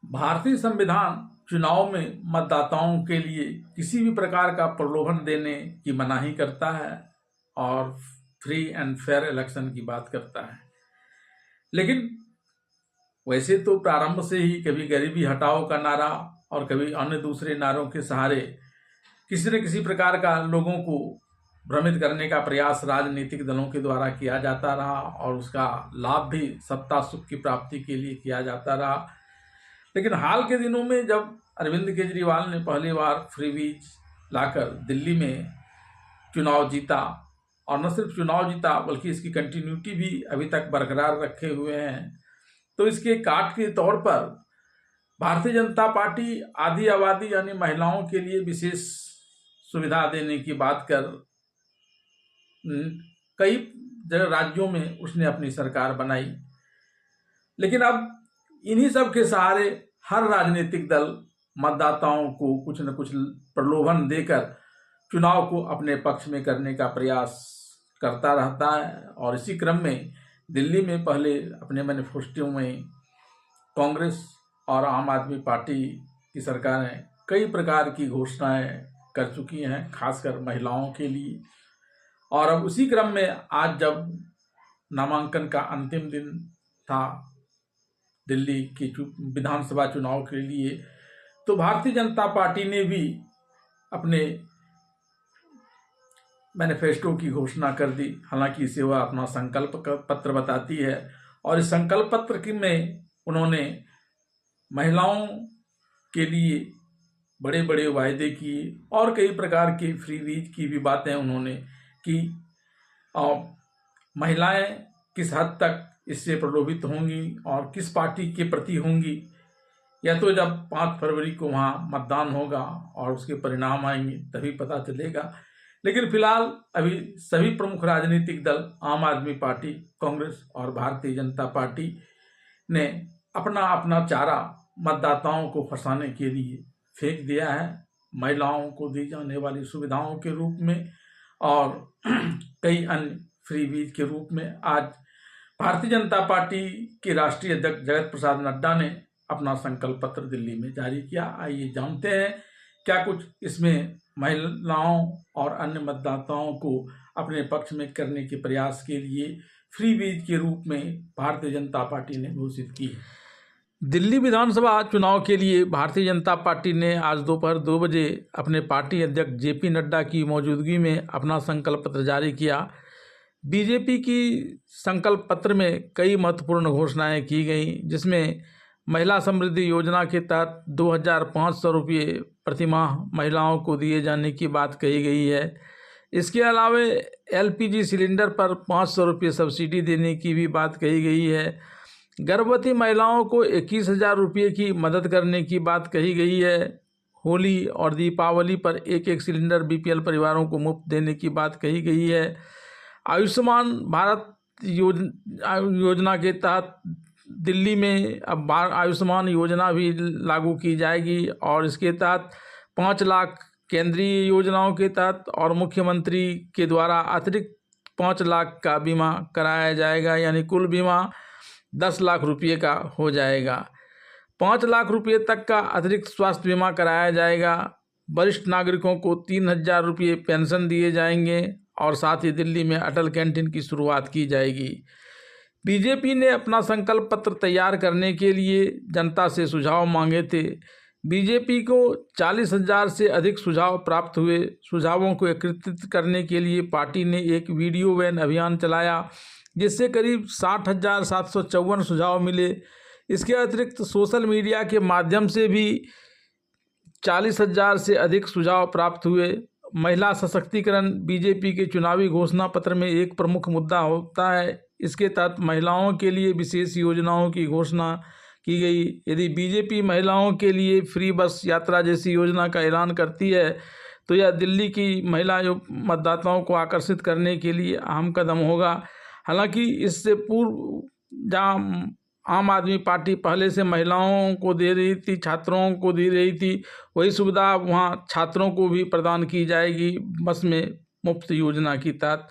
भारतीय संविधान चुनाव में मतदाताओं के लिए किसी भी प्रकार का प्रलोभन देने की मनाही करता है और फ्री एंड फेयर इलेक्शन की बात करता है। लेकिन वैसे तो प्रारंभ से ही कभी गरीबी हटाओ का नारा और कभी अन्य दूसरे नारों के सहारे किसी न किसी प्रकार का लोगों को भ्रमित करने का प्रयास राजनीतिक दलों के द्वारा किया जाता रहा और उसका लाभ भी सत्ता सुख की प्राप्ति के लिए किया जाता रहा। लेकिन हाल के दिनों में जब अरविंद केजरीवाल ने पहली बार फ्रीबीज लाकर दिल्ली में चुनाव जीता और न सिर्फ चुनाव जीता बल्कि इसकी कंटिन्यूटी भी अभी तक बरकरार रखे हुए हैं, तो इसके काट के तौर पर भारतीय जनता पार्टी आधी आबादी यानी महिलाओं के लिए विशेष सुविधा देने की बात कर कई जगह राज्यों में उसने अपनी सरकार बनाई। लेकिन अब इन्हीं सब के सहारे हर राजनीतिक दल मतदाताओं को कुछ न कुछ प्रलोभन देकर चुनाव को अपने पक्ष में करने का प्रयास करता रहता है। और इसी क्रम में दिल्ली में पहले अपने मैनिफेस्टो में कांग्रेस और आम आदमी पार्टी की सरकारें कई प्रकार की घोषणाएं कर चुकी हैं, खासकर महिलाओं के लिए। और अब उसी क्रम में आज जब नामांकन का अंतिम दिन था दिल्ली की विधानसभा चुनाव के लिए, तो भारतीय जनता पार्टी ने भी अपने मैनिफेस्टो की घोषणा कर दी। हालांकि इसे वह अपना संकल्प पत्र बताती है और इस संकल्प पत्र में उन्होंने महिलाओं के लिए बड़े बड़े वायदे किए और कई प्रकार के फ्रीबीज की भी बातें उन्होंने की। और महिलाएं किस हद तक इससे प्रलोभित होंगी और किस पार्टी के प्रति होंगी, या तो जब 5 फरवरी को वहाँ मतदान होगा और उसके परिणाम आएंगे तभी पता चलेगा। लेकिन फिलहाल अभी सभी प्रमुख राजनीतिक दल आम आदमी पार्टी, कांग्रेस और भारतीय जनता पार्टी ने अपना अपना चारा मतदाताओं को फंसाने के लिए फेंक दिया है, महिलाओं को दी जाने वाली सुविधाओं के रूप में और कई अन्य फ्रीबीज के रूप में। आज भारतीय जनता पार्टी के राष्ट्रीय अध्यक्ष जगत प्रसाद नड्डा ने अपना संकल्प पत्र दिल्ली में जारी किया। आइए जानते हैं क्या कुछ इसमें महिलाओं और अन्य मतदाताओं को अपने पक्ष में करने के प्रयास के लिए फ्रीबीज के रूप में भारतीय जनता पार्टी ने घोषित की है। दिल्ली विधानसभा चुनाव के लिए भारतीय जनता पार्टी ने आज दोपहर 2 बजे अपने पार्टी अध्यक्ष जेपी नड्डा की मौजूदगी में अपना संकल्प पत्र जारी किया। बीजेपी की संकल्प पत्र में कई महत्वपूर्ण घोषणाएं की गई, जिसमें महिला समृद्धि योजना के तहत 2500 रुपये प्रतिमाह महिलाओं को दिए जाने की बात कही गई है। इसके अलावा एलपीजी सिलेंडर पर 500 रुपये सब्सिडी देने की भी बात कही गई है। गर्भवती महिलाओं को 21,000 रुपये की मदद करने की बात कही गई है। होली और दीपावली पर एक सिलेंडर बीपीएल परिवारों को मुफ्त देने की बात कही गई है। आयुष्मान भारत योजना के तहत दिल्ली में अब आयुष्मान योजना भी लागू की जाएगी और इसके तहत 5 लाख केंद्रीय योजनाओं के तहत और मुख्यमंत्री के द्वारा अतिरिक्त 5 लाख का बीमा कराया जाएगा, यानी कुल बीमा 10 लाख रुपये का हो जाएगा। 5 लाख रुपये तक का अतिरिक्त स्वास्थ्य बीमा कराया जाएगा। वरिष्ठ नागरिकों को 3,000 रुपये पेंशन दिए जाएंगे और साथ ही दिल्ली में अटल कैंटीन की शुरुआत की जाएगी। बीजेपी ने अपना संकल्प पत्र तैयार करने के लिए जनता से सुझाव मांगे थे। बीजेपी को 40,000 से अधिक सुझाव प्राप्त हुए। सुझावों को एकत्रित करने के लिए पार्टी ने एक वीडियो वैन अभियान चलाया, जिससे करीब 60,754 सुझाव मिले। इसके अतिरिक्त सोशल मीडिया के माध्यम से भी 40,000 से अधिक सुझाव प्राप्त हुए। महिला सशक्तिकरण बीजेपी के चुनावी घोषणा पत्र में एक प्रमुख मुद्दा होता है। इसके तहत महिलाओं के लिए विशेष योजनाओं की घोषणा की गई। यदि बीजेपी महिलाओं के लिए फ्री बस यात्रा जैसी योजना का ऐलान करती है तो यह दिल्ली की महिला मतदाताओं को आकर्षित करने के लिए अहम कदम होगा। हालांकि इससे पूर्व जहां आम आदमी पार्टी पहले से महिलाओं को दे रही थी, छात्रों को दे रही थी, वही सुविधा वहां छात्रों को भी प्रदान की जाएगी बस में मुफ्त योजना के तहत।